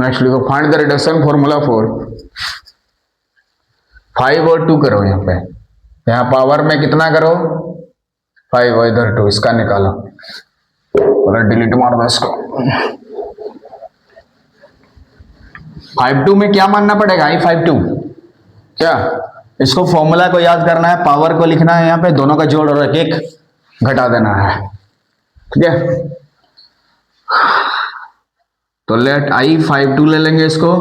Next लिखो find the reduction formula for 5 और 2 करो। यहाँ पे यहाँ पावर में कितना करो 5 और इधर 2, इसका निकालो और डिलीट मार दो इसको। 5 में क्या मानना पड़ेगा I52 क्या, इसको फॉर्मूला को याद करना है, पावर को लिखना है यहाँ पे, दोनों का जोड़ और एक एक घटा देना है, ठीक है। तो लेट I52 ले लेंगे इसको,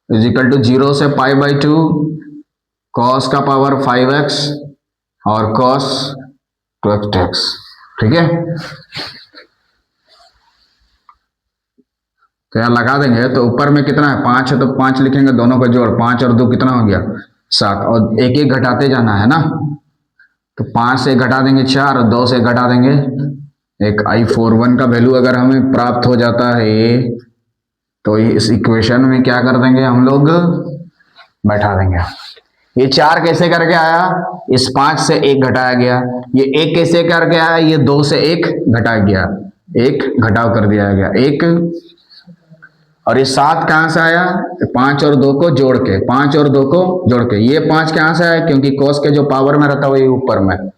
इजिकल टू 0 से π/2 cos का पावर 5x और cos 12x, ठीक है। तो यहाँ लगा देंगे, तो ऊपर में कितना है 5 है तो 5 लिखेंगे, दोनों का जोड़ 5 और 2 कितना हो गया 7, और एक एक घटाते जाना है ना। तो 5 से घटा देंगे 4 और 2 से घटा देंगे एक। I41 का वैल्यू अगर हमें प्राप्त हो जाता है तो इस इक्वेशन में क्या कर देंगे हम लोग, बैठा देंगे। ये 4 कैसे करके आया, इस 5 से 1 घटाया गया, ये 1 कैसे करके आया, ये 2 से 1 घटाया गया, 1 घटाव कर दिया गया 1, और ये 7 कहां से आया 5 और 2 को जोड़ के, 5 और 2 को जोड़ के, ये 5 कहां से आया क्योंकि cos के जो पावर में रहता है वही ऊपर में,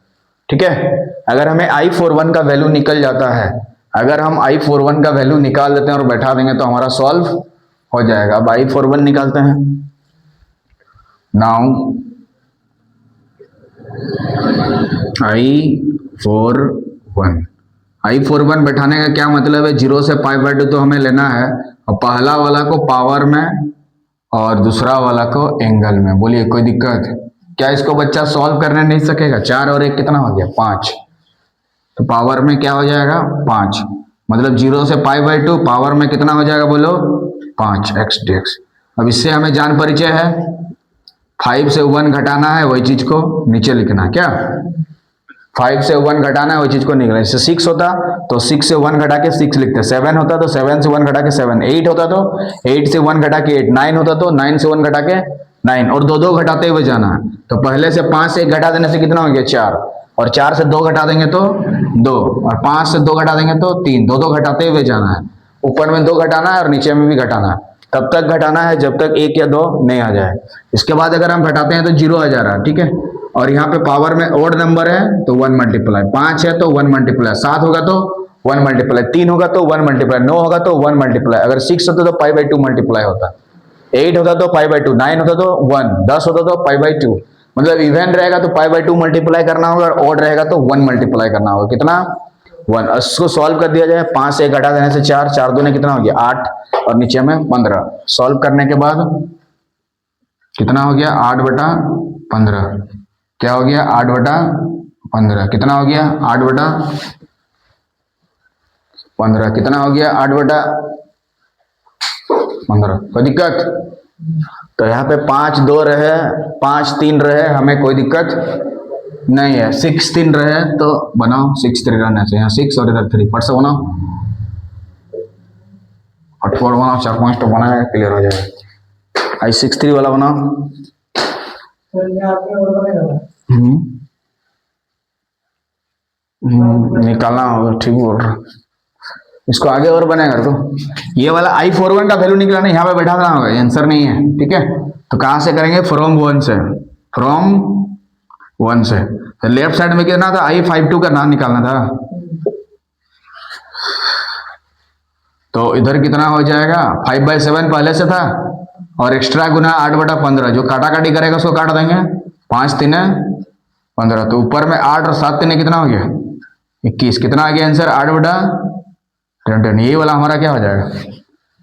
ठीक है। अगर हमें I41 का वैल्यू निकल जाता है, अगर हम I41 का वैल्यू निकाल देते हैं और बैठा देंगे तो हमारा सॉल्व हो जाएगा। अब I41 निकालते हैं। नाउ I41 बैठाने का क्या मतलब है, 0 से π/2 तो हमें लेना है, और पहला वाला को पावर में और दूसरा वाला को एंगल में। बोलिए कोई दिक्कत, क्या इसको बच्चा सॉल्व करने नहीं सकेगा। 4 और 1 कितना हो गया 5, तो पावर में क्या हो जाएगा 5, मतलब 0 से π/2 पावर में कितना हो जाएगा बोलो 5x dx। अब इससे हमें जान परिचय है, 5 से 1 घटाना है, वही चीज को नीचे लिखना, क्या 5 से 1 घटाना है वही चीज को निकलना। इससे 6 होता तो 6 से 1 घटा के 6 लिखते, 7 होता तो 7 से 1 घटा के 7, 8 होता तो 8 से 1 घटा के 8, 9 होता तो 9 से 1 घटा के 9, और 2 2 घटाते हुए जाना है। तो पहले से 5 से 1 घटा देने से कितना हो गया 4, और 4 से 2 घटा देंगे तो 2, और 5 से 2 घटा देंगे तो 3, 2 2 घटाते हुए जाना है। ऊपर में 2 घटाना है और नीचे में भी घटाना है, तब तक घटाना है जब तक 1 या 2 नहीं आ जाए। इसके बाद अगर हम घटाते हैं तो 0 आ जा रहा है, ठीक है। और यहाँ पे पावर में ओड नंबर है तो 1 मल्टीप्लाई, 5 है तो 1 मल्टीप्लाई, 7 होगा तो 1 मल्टीप्लाई, 3 होगा तो 1 मल्टीप्लाई, 9 होगा तो 1 मल्टीप्लाई, अगर 6 होता तो π/2 मल्टीप्लाई होता, 8 होता तो π/2, 9 होता तो 1, 10 होता तो π/2। मतलब इवन रहेगा तो π/2 मल्टीप्लाई करना होगा, और ऑड रहेगा तो 1 मल्टीप्लाई करना होगा, कितना 1। इसको सॉल्व कर दिया जाए, 5 से 1 घटा देने से 4, 4 दूने कितना हो गया 8, और नीचे में 15। सॉल्व करने के बाद कितना हो गया 8/15, क्या हो गया 8/15, कितना हो गया 8/15, कितना हो गया 8/15। कोई दिक्कत, तो यहाँ पे 5 2 रहे, 5 3 रहे, हमें कोई दिक्कत नहीं है। 6 3 रहे तो बनाओ, 6 3 रहने से यहाँ 6 और इधर 3, फट से बनाओ, फटफट बनाओ, 4 5 तो बनाएगा क्लियर हो जाएगा। I63 वाला बनाओ। निकालना होगा, ठीक बोल रहा, इसको आगे और बनेगा। तो ये वाला I41 का वैल्यू निकला नहीं, यहाँ पे बैठा देना होगा, आंसर नहीं है, ठीक है। तो कहां से करेंगे, फ्रॉम 1 से, फ्रॉम 1 से। तो लेफ्ट साइड में कितना था I52 का नाम निकालना था, तो इधर कितना हो जाएगा 5/7 पहले से था, और एक्स्ट्रा गुना 8/15, जो काटा काटी करेगा उसको काट देंगे, 5 3 15, तो ऊपर में 8 और 7 3 कितना हो गया 21, कितना आ गया आंसर 8/10। ये वाला हमारा क्या हो जाएगा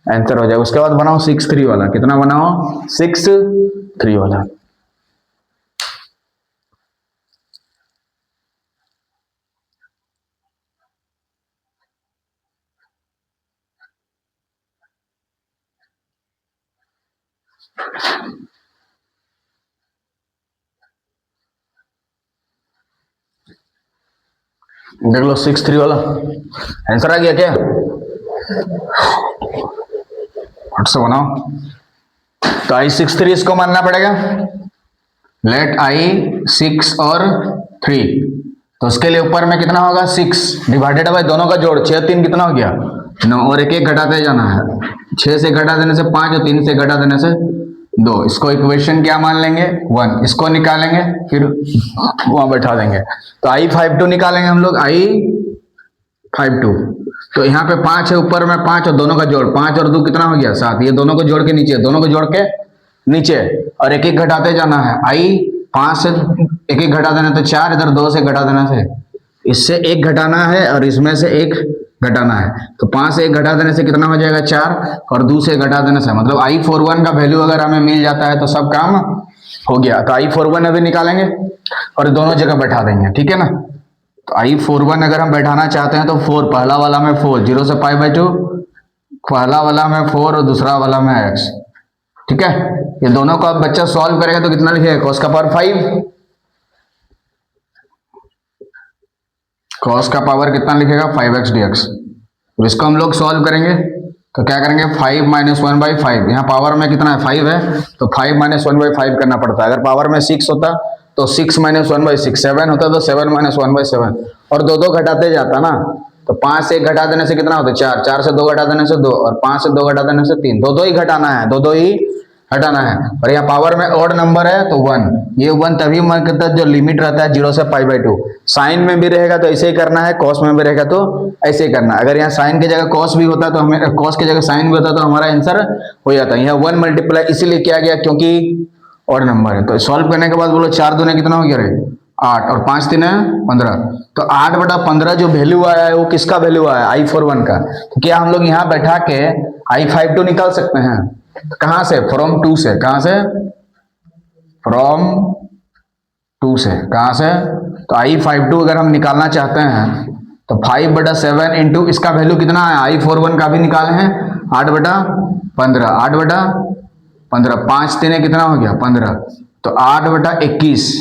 आंसर हो जाएगा। उसके बाद बनाओ 6 3 वाला, कितना बनाओ 6 3 वाला। देख लो 6 3 वाला आंसर आ गया क्या, फट से बनाओ। तो I63 इसको मानना पड़ेगा, लेट I6 और 3, तो उसके लिए ऊपर में कितना होगा 6 डिवाइडेड बाय दोनों का जोड़, 6 3 कितना हो गया 9, और एक एक घटाते जाना है, 6 से घटा देने से 5 और 3 से घटा देने से 2। इसको इक्वेशन क्या मान लेंगे 1। इसको निकालेंगे फिर वहां बैठा देंगे। तो I52 निकालेंगे हम लोग, I52। तो यहाँ पे 5 है, ऊपर में 5 और दोनों का जोड़, 5 और 2 कितना हो गया 7। ये दोनों को जोड़ के नीचे, दोनों को जोड़ के नीचे, और एक एक घटाते जाना है। I5 से एक एक घटा देना तो 4, इधर 2 से घटा देना से, इससे 1 घटाना है और इसमें से 1 घटाना है। तो 5 से 1 घटा देने से कितना हो जाएगा 4, और 2 से घटा देने से, मतलब I41 का वैल्यू अगर हमें मिल जाता है तो सब काम हो गया। तो I41 अभी निकालेंगे और दोनों जगह बैठा देंगे, ठीक है ना। तो I41 अगर हम बैठाना चाहते हैं तो 4, पहला वाला में 4, 0 से π/2, पहला वाला में 4 और दूसरा वाला में x, ठीक है। ये दोनों को अब बच्चा सॉल्व करेगा तो कितना लिखेगा cos का पावर 5, cos का पावर कितना लिखेगा 5x dx। तो इसको हम लोग सॉल्व करेंगे तो क्या करेंगे 5 - 1/5, यहाँ पावर में कितना है 5 है तो 5 - 1/5 करना पड़ता है। अगर पावर में 6 होता तो 6 - 1/6, 7 होता तो 7 - 1/7, और 2 2 घटाते जाता ना। तो 5 से 1 घटा देने से कितना होता 4, 4 से 2 घटा देने से 2, और 5 से 2 घटा देने से 3, 2 2 ही घटाना है, 2 2 ही हटाना है। और यहाँ पावर में ऑड नंबर है तो 1, ये 1 तभी मन करता है जो लिमिट रहता है 0 से π/2। साइन में भी रहेगा तो ऐसे ही करना है, कॉस में भी रहेगा तो ऐसे ही करना है। अगर यहाँ साइन की जगह कॉस भी होता तो हमें, कॉस की जगह साइन भी होता तो हमारा आंसर हो जाता है। यहाँ 1 मल्टीप्लाई इसीलिए किया गया क्योंकि ऑड नंबर है। तो सॉल्व करने के बाद बोलो 4 दूने कितना हो गया रे 8, और 5 3 15। तो 8/15 जो वैल्यू आया है वो किसका वैल्यू आया है I41 का। तो क्या हम लोग यहाँ बैठा के I52 निकाल सकते हैं। कहां से, फ्रॉम 2 से, कहां से, फ्रॉम 2 से, कहां से। तो I52 अगर हम निकालना चाहते हैं तो 5/7 इंटू इसका वैल्यू कितना है, I41 का भी निकाले हैं 8/15, 8/15, 5 3 कितना हो गया 15, तो 8/21।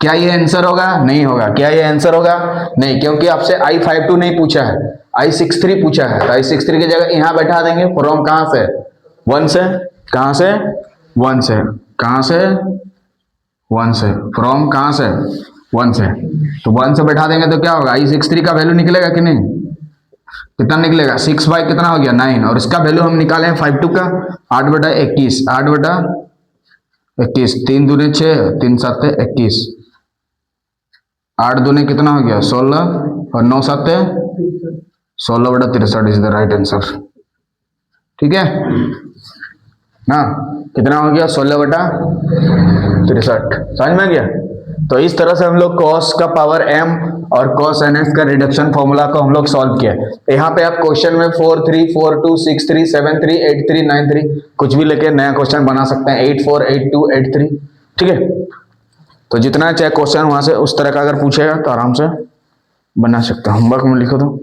क्या ये आंसर होगा, नहीं होगा। क्या ये आंसर होगा, नहीं, क्योंकि आपसे I52 नहीं पूछा है, I63 पूछा है। तो I63 की जगह यहां बैठा देंगे, फ्रॉम कहां से 1 से, कहां से 1 से, कहां से 1 से, फ्रॉम कहां से 1 से। तो 1 से बैठा देंगे तो क्या होगा I63 का वैल्यू निकलेगा कि नहीं, कितना निकलेगा 6 बाई कितना हो गया 9, और इसका वैल्यू हम निकाले हैं 52 का 8/21, 8/21, 3 दूने 6, 3 7 21, 8 दूने कितना हो गया 16, और 9 7 16/63 इज द राइट आंसर, ठीक है ना। कितना हो गया 16/63, समझ में गया। तो इस तरह से हम लोग cos का पावर m और cos nx का रिडक्शन फॉर्मूला को हम लोग सॉल्व किया। यहाँ पे आप क्वेश्चन में 4 3 4 2 6 3 7 3 8 3 9 3 कुछ भी लेके नया क्वेश्चन बना सकते हैं, 8 4 8 2 8 3, ठीक है। तो जितना चाहे क्वेश्चन वहां से उस तरह का अगर पूछेगा तो आराम से बना सकते हैं। होमवर्क में लिखो दो।